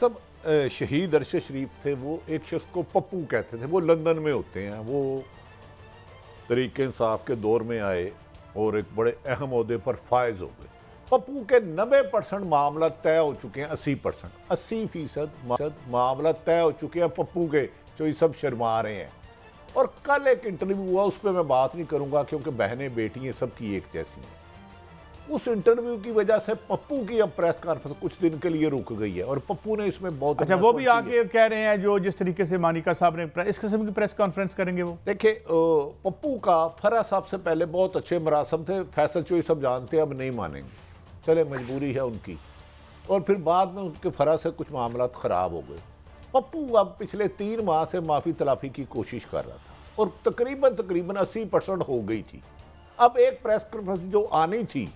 सब शहीद अरशद शरीफ थे, वो एक शख्स को पप्पू कहते थे, वो लंदन में होते हैं, वो तरीके इंसाफ के दौर में आए और एक बड़े अहम ओहदे पर फायज हो गए। पप्पू के 90% मामला तय हो चुके हैं, 80% 80% मामला तय हो चुके हैं पप्पू के, जो ये सब शर्मा रहे हैं। और कल एक इंटरव्यू हुआ, उस पर मैं बात नहीं करूंगा क्योंकि बहनें बेटियां सबकी एक जैसी हैं। उस इंटरव्यू की वजह से पप्पू की अब प्रेस कॉन्फ्रेंस कुछ दिन के लिए रुक गई है और पप्पू ने इसमें बहुत अच्छा, वो भी आके कह रहे हैं जो जिस तरीके से मानिका साहब ने इस किस्म की प्रेस कॉन्फ्रेंस करेंगे वो। देखिए, पप्पू का फरा साहब से पहले बहुत अच्छे मरासम थे, फैसल चोई सब जानते हैं, अब नहीं मानेंगे, चले मजबूरी है उनकी। और फिर बाद में उनके फरा से कुछ मामला ख़राब हो गए। पप्पू अब पिछले 3 माह से माफ़ी तलाफ़ी की कोशिश कर रहा था और तकरीबन 80% हो गई थी। अब एक प्रेस कॉन्फ्रेंस जो आनी थी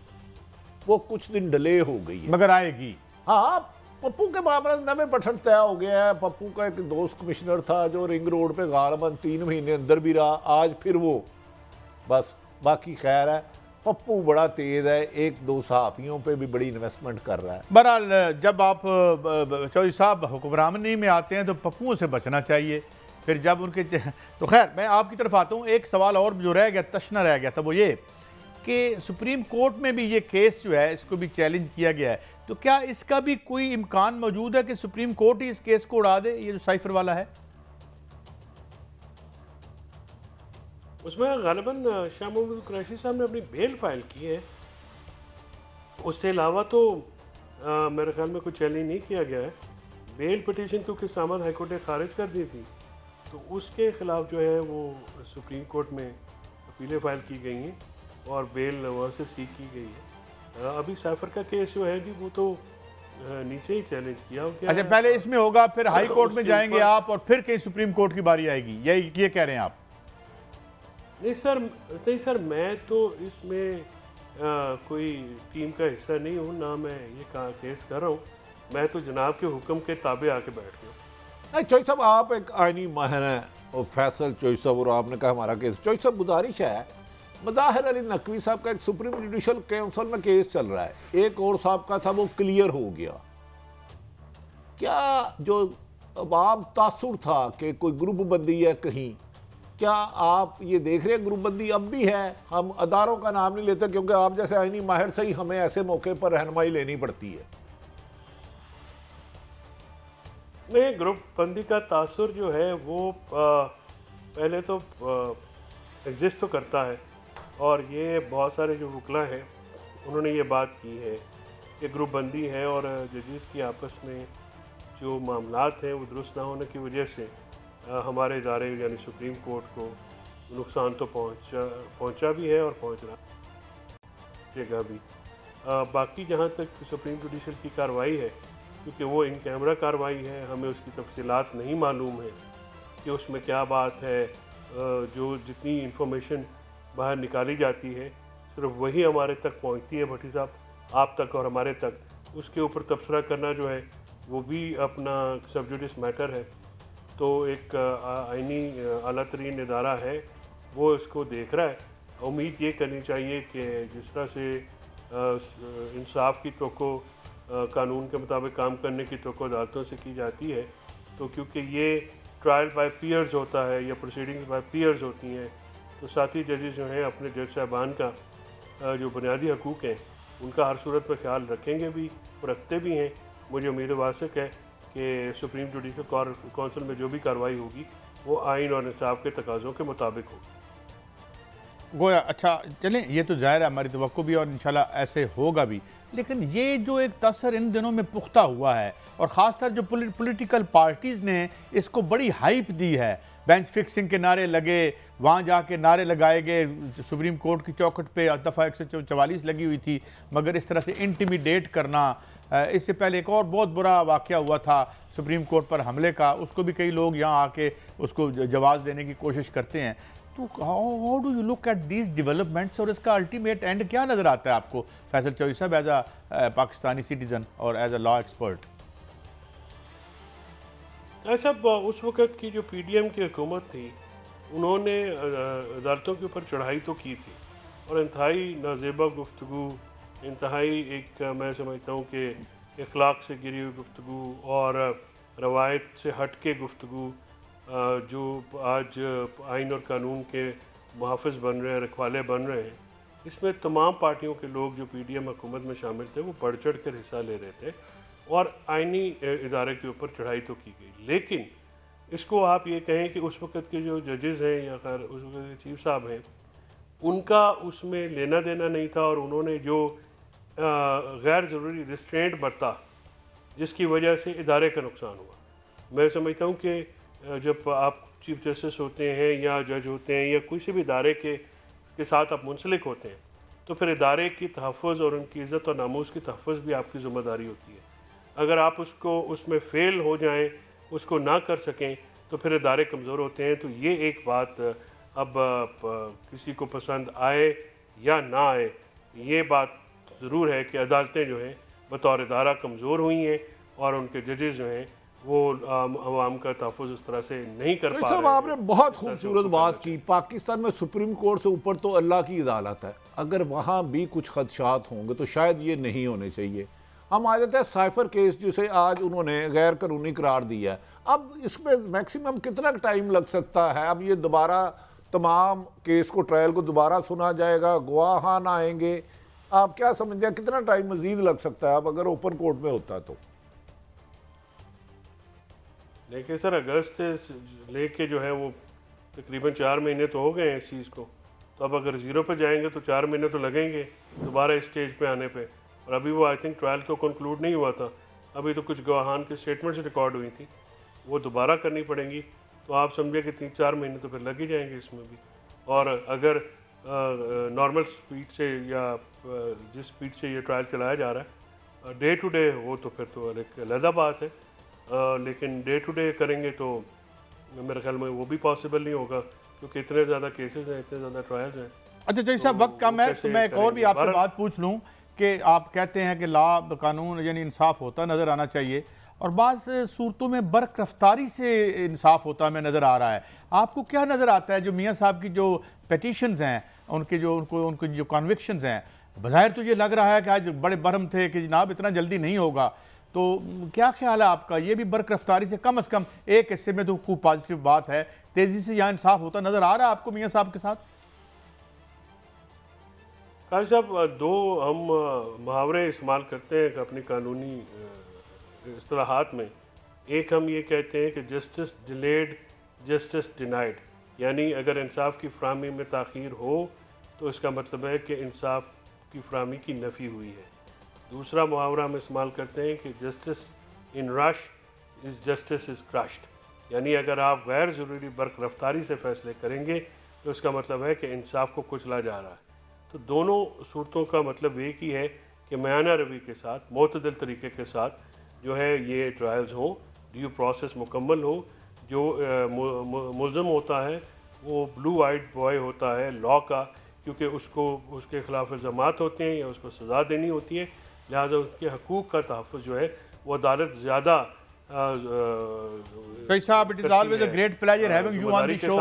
वो कुछ दिन डिले हो गई है, मगर आएगी। हाँ, पप्पू के मामले 90% तय हो गया है। पप्पू का एक दोस्त कमिश्नर था जो रिंग रोड पे गालबन 3 महीने अंदर भी रहा, आज फिर वो बस, बाकी खैर है। पप्पू बड़ा तेज है, 1-2 सहाफ़ियों पे भी बड़ी इन्वेस्टमेंट कर रहा है। बहरहाल जब आप चौधरी साहब हुक्मरानी में आते हैं तो पप्पुओं से बचना चाहिए। फिर जब उनके तो खैर मैं आपकी तरफ आता हूँ। एक सवाल और जो रह गया, तशना रह गया था, वो ये कि सुप्रीम कोर्ट में भी ये केस जो है इसको भी चैलेंज किया गया है, तो क्या इसका भी कोई इम्कान मौजूद है कि सुप्रीम कोर्ट ही इस केस को उड़ा दे, ये जो साइफर वाला है? उसमें गालिबन शाह महमूद कुरैशी साहब ने अपनी बेल फाइल की है। उससे अलावा तो मेरे ख्याल में कुछ चैलेंज नहीं किया गया है। बेल पिटीशन क्योंकि इस्लामाबाद हाई कोर्ट ने खारिज कर दी थी, तो उसके खिलाफ जो है वो सुप्रीम कोर्ट में अपीलें फाइल की गई हैं और बेल वहाँ से सीख की गई है। अभी साइफर का केस जो है जी वो तो नीचे ही चैलेंज किया गया। अच्छा, पहले इसमें होगा, फिर हाई कोर्ट में जाएंगे आप और फिर कहीं सुप्रीम कोर्ट की बारी आएगी, ये कह रहे हैं आप? नहीं सर, मैं तो इसमें कोई टीम का हिस्सा नहीं हूँ, ना मैं ये केस कर रहा हूँ। मैं तो जनाब के हुक्म के ताबे आके बैठ गया। नहीं चौधरी साहब, आप एक आईनी माहिर हैं और फैसल चौधरी साहब, और आपने कहा हमारा केस। चौधरी साहब, गुजारिश है, मज़ाहिर अली नकवी साहब का एक सुप्रीम जुडिशल काउंसिल में केस चल रहा है, एक और साहब का था, वो क्लियर हो गया। क्या जो अवाम तासुर था कि कोई ग्रुप बंदी है कहीं, क्या आप ये देख रहे हैं ग्रुप बंदी अब भी है? हम अदारों का नाम नहीं लेते क्योंकि आप जैसे आईनी माहिर से ही हमें ऐसे मौके पर रहनुमाई लेनी पड़ती है। नहीं, ग्रुप बंदी का तासुर जो है वो पहले तो एग्जिस्ट तो करता है, और ये बहुत सारे जो वकला हैं उन्होंने ये बात की है कि ग्रुप बंदी है और जजेस की आपस में जो मामलात हैं वो दुरुस्त ना होने की वजह से हमारे इदारे यानी सुप्रीम कोर्ट को नुकसान तो पहुंचा भी है और पहुंच रहा भी। बाकी जहां तक सुप्रीम जुडिशल की कार्रवाई है, क्योंकि वो इन कैमरा कार्रवाई है, हमें उसकी तफसीलात नहीं मालूम है कि उसमें क्या बात है। जो जितनी इंफॉर्मेशन बाहर निकाली जाती है सिर्फ वही हमारे तक पहुंचती है, भट्टी साहब, आप तक और हमारे तक। उसके ऊपर तबसरा करना जो है वो भी अपना सब जुडिस मैटर है। तो एक आईनी आला तरीन इदारा है, वो इसको देख रहा है। उम्मीद ये करनी चाहिए कि जिस तरह से इंसाफ की तवक्को कानून के मुताबिक काम करने की तवक्को अदालतों से की जाती है, तो क्योंकि ये ट्रायल बाय पीयर्स होता है या प्रोसीडिंग्स बाय पीयर्स होती हैं, तो साथी जजेस जो हैं अपने जज साहबान का जो बुनियादी हकूक़ हैं उनका हर सूरत में ख्याल रखेंगे भी और रखते भी हैं। मुझे उम्मीद वासिक है कि सुप्रीम जुडिशल काउंसिल में जो भी कार्रवाई होगी वो आइन और इंसाफ के तकाज़ों के मुताबिक होगी। गोया अच्छा चलें, ये तो ज़ाहिर है हमारी तवक्को भी और इंशाल्लाह ऐसे होगा भी, लेकिन ये जो एक तसर इन दिनों में पुख्ता हुआ है और ख़ासतर जो पॉलिटिकल पार्टीज़ ने इसको बड़ी हाइप दी है, बेंच फिक्सिंग के नारे लगे, वहाँ जाके नारे लगाए गए, सुप्रीम कोर्ट की चौखट पे दफ़ा 144 लगी हुई थी, मगर इस तरह से इंटिमिडेट करना। इससे पहले एक और बहुत बुरा वाक़या हुआ था सुप्रीम कोर्ट पर हमले का, उसको भी कई लोग यहाँ आके उसको जवाब देने की कोशिश करते हैं। तो how do you look at these developments और इसका अल्टीमेट एंड क्या नज़र आता है आपको फैसल चौधरी साहब, एज अ पाकिस्तानी सिटीज़न और एज अ लॉ एक्सपर्ट? ऐसा उस वक़्त की जो PDM की हुकूमत थी उन्होंने अदालतों के ऊपर चढ़ाई तो की थी और इंतहाई नाजेबा गुफ्तगू, इंतहाई एक मैं समझता हूँ कि इखलाक से गिरी हुई गुफ्तगू और रवायत से हट के गुफ्तगू जो आज आइन और कानून के मुहाफ़िज़ बन रहे हैं, रखवाले बन रहे हैं, इसमें तमाम पार्टियों के लोग जो पीडीएम हुकूमत में शामिल थे वो बढ़ चढ़ कर हिस्सा ले रहे थे और आइनी इदारे के ऊपर चढ़ाई तो की गई। लेकिन इसको आप ये कहें कि उस वक़्त के जो जजेस हैं या खैर उस वक़्त के चीफ साहब हैं, उनका उसमें लेना देना नहीं था और उन्होंने जो गैर ज़रूरी रिस्ट्रेंट बरता जिसकी वजह से इदारे का नुकसान हुआ। मैं समझता हूँ कि जब आप चीफ जस्टिस होते हैं या जज होते हैं या किसी भी इदारे के साथ आप मुंसलिक होते हैं तो फिर इदारे की तहफ़्फ़ुज़ और उनकी इज़्ज़त और नामूस की तहफ़्फ़ुज़ भी आपकी ज़िम्मेदारी होती है। अगर आप उसको उसमें फ़ेल हो जाएं, उसको ना कर सकें तो फिर इदारे कमज़ोर होते हैं। तो ये एक बात अब किसी को पसंद आए या ना आए, ये बात ज़रूर है कि अदालतें जो हैं बतौर इदारा कमज़ोर हुई हैं और उनके जजेस जो हैं वो अवाम का तहफ़्फ़ुज़ उस तरह से नहीं कर पा रहे हैं। आपने बहुत खूबसूरत बात की। पाकिस्तान में सुप्रीम कोर्ट से ऊपर तो अल्लाह की अदालत है, अगर वहाँ भी कुछ खदशात होंगे तो शायद ये नहीं होने चाहिए। हम आ जाते हैं साइफर केस जिसे आज उन्होंने गैर कानूनी करार दिया है। अब इसमें मैक्सिमम कितना टाइम लग सकता है? अब ये दोबारा तमाम केस को ट्रायल को दोबारा सुना जाएगा, गवाहान आएंगे, आप क्या समझते हैं कितना टाइम मजीद लग सकता है अब अगर ओपन कोर्ट में होता तो? देखिए सर, अगस्त से लेके जो है वो तकरीबन 4 महीने तो हो गए हैं इस चीज़ को। तो अब अगर ज़ीरो पे जाएंगे तो 4 महीने तो लगेंगे दोबारा इस स्टेज पे आने पे। और अभी वो आई थिंक ट्रायल तो कंक्लूड नहीं हुआ था, अभी तो कुछ गवाहान की स्टेटमेंट्स रिकॉर्ड हुई थी, वो दोबारा करनी पड़ेंगी। तो आप समझिए कि 3-4 महीने तो फिर लग ही जाएंगे इसमें भी। और अगर नॉर्मल स्पीड से या जिस स्पीड से ये ट्रायल चलाया जा रहा है डे टू डे हो तो फिर तो एक अलग बात है। लेकिन डे टू डे करेंगे तो मेरे ख्याल में वो भी पॉसिबल नहीं होगा क्योंकि इतने ज़्यादा केसेस हैं, इतने ज़्यादा ट्रायल्स हैं। अच्छा जैसा तो वक्त कम है तो मैं एक और भी आपसे बात पूछ लूँ कि आप कहते हैं कि ला कानून यानी इंसाफ होता नज़र आना चाहिए और बाज़ सूरतों में बर्क रफ्तारी से इंसाफ होता हमें नज़र आ रहा है। आपको क्या नज़र आता है जो मियाँ साहब की जो पेटिशंस हैं उनके जो कन्विक्शंस हैं, बज़ाहिर तो ये लग रहा है कि आज बड़े बरम थे कि जनाब इतना जल्दी नहीं होगा, तो क्या ख्याल है आपका? ये भी बर्क रफ्तारी से कम एक हिस्से में तो खूब पॉजिटिव बात है, तेज़ी से यहाँ इंसाफ होता नज़र आ रहा है आपको मियाँ साहब के साथ? काजी साहब, दो हम मुहावरे इस्तेमाल करते हैं अपनी कानूनी इस्तिलाहात में। एक हम ये कहते हैं कि जस्टिस डिलेड जस्टिस डिनाइड, यानी अगर इंसाफ की फराहमी में ताख़ीर हो तो इसका मतलब है कि इंसाफ की फराहमी की नफ़ी हुई है। दूसरा मुहावरा हम इस्तेमाल करते हैं कि justice in rush is justice is crushed, यानी अगर आप गैर ज़रूरी बर्क रफ्तारी से फ़ैसले करेंगे तो इसका मतलब है कि इंसाफ को कुचला जा रहा है। तो दोनों सूरतों का मतलब एक ही है कि मयाना रवि के साथ, मोतदल तरीके के साथ जो है ये ट्रायल्स हों, ड्यू प्रोसेस मुकम्मल हो, जो मुल्ज़म होता है वो ब्लू आइड बॉय होता है लॉ का, क्योंकि उसको उसके खिलाफ इल्ज़ामात होते हैं या उसको सज़ा देनी होती है, लिहाजा उसके हकूक़ का तहफ़्फ़ुज़ जो है वो अदालत ज़्यादा साहब, it is always a great pleasure having you on the show.